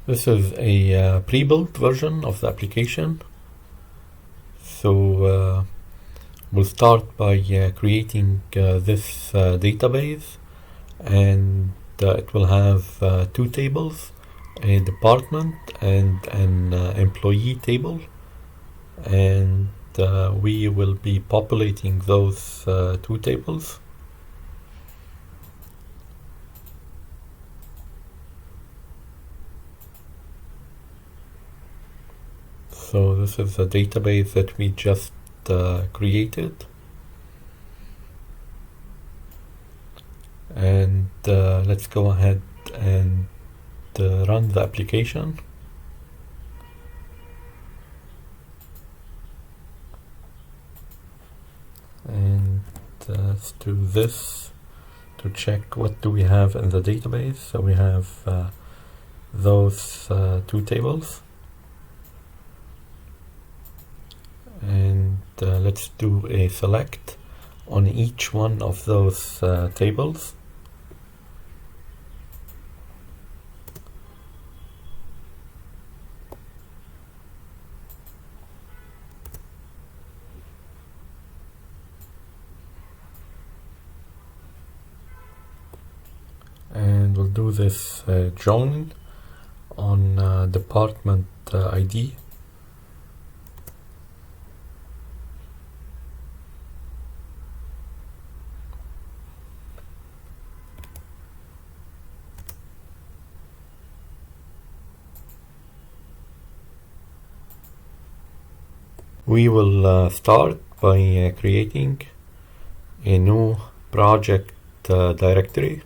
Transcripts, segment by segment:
This is a pre-built version of the application. So we'll start by creating this database, and it will have two tables, a department and an employee table, and we will be populating those two tables. So this is a database that we just created, and let's go ahead and run the application. And let's do this to check what do we have in the database. So we have those two tables, and let's do a select on each one of those tables. And we'll do this join on department ID. We will start by creating a new project directory.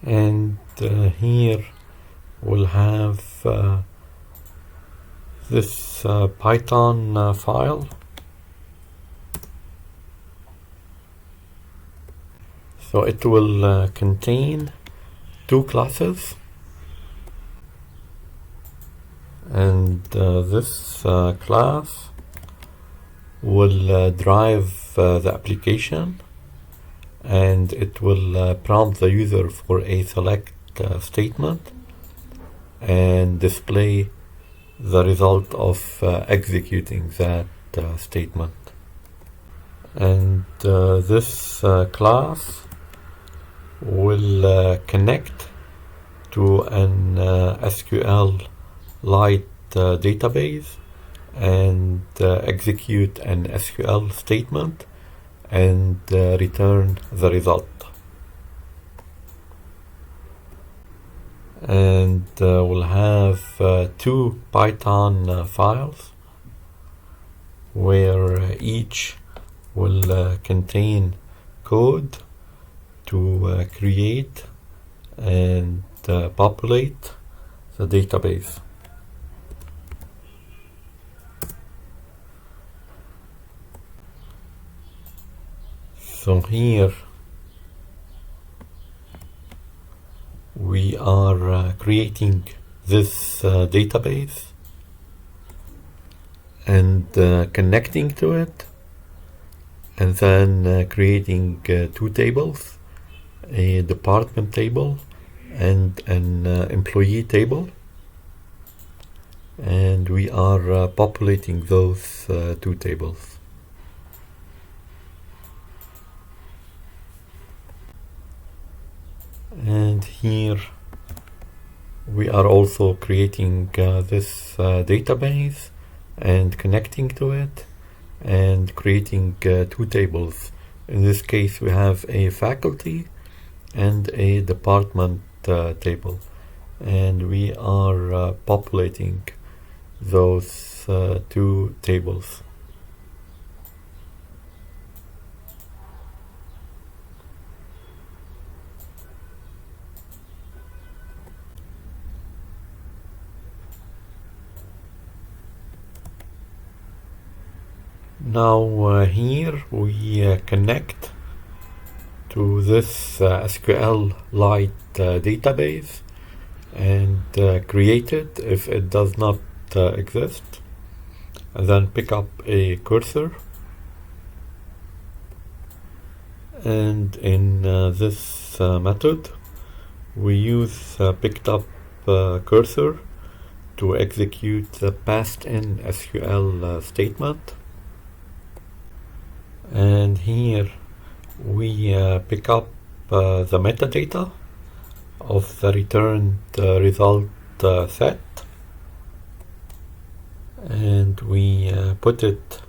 And here we'll have this Python file. So it will contain two classes, and this class will drive the application, and it will prompt the user for a select statement and display the result of executing that statement. And this class will connect to an SQLite database and execute an SQL statement and return the result. And we'll have two Python files where each will contain code to create and populate the database. So here we are creating this database and connecting to it, and then creating two tables, a department table and an employee table, and we are populating those two tables. And here we are also creating this database and connecting to it and creating two tables. In this case we have a faculty and a department table, and we are populating those two tables. Now here we connect to this SQLite database and create it if it does not exist, and then pick up a cursor And in this method, we use picked up cursor to execute the passed in SQL statement. And here we pick up the metadata of the returned result set, and we put it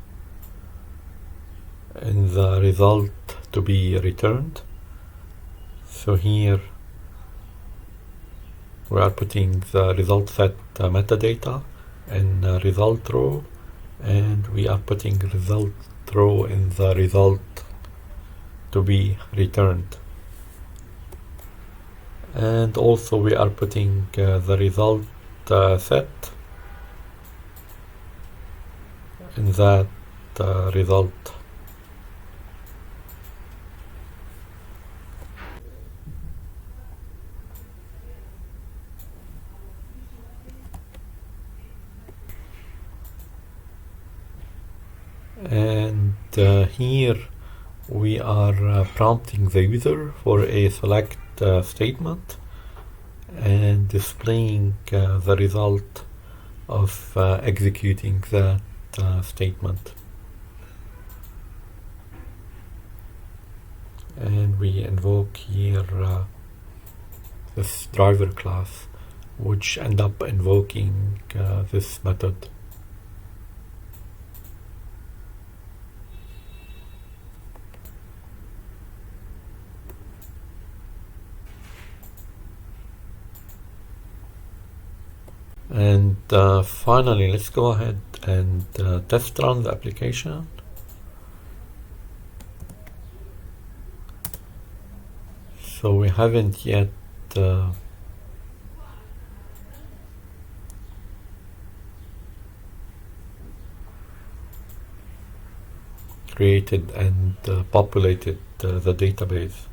in the result to be returned. So here we are putting the result set metadata in result row, and we are putting result row in the result to be returned. And also we are putting the result set in that result. And here we are prompting the user for a select statement and displaying the result of executing that statement. And we invoke here this driver class, which end up invoking this method. And finally, let's go ahead and test run the application. So we haven't yet created and populated the database.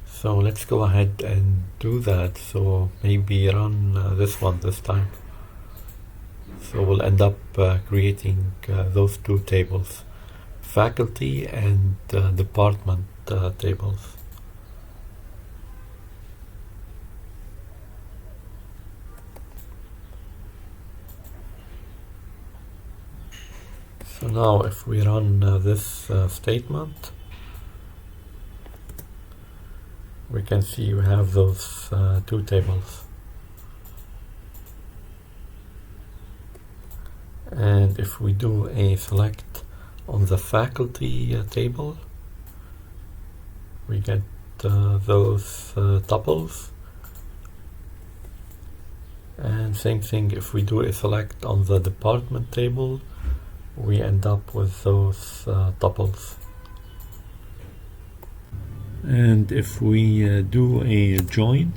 So let's go ahead and do that. So maybe run this one this time. So we'll end up creating those two tables, faculty and department tables. So now if we run this statement, we can see we have those two tables. And if we do a select on the faculty table, we get those tuples. And same thing, if we do a select on the department table, we end up with those tuples. And if we do a join,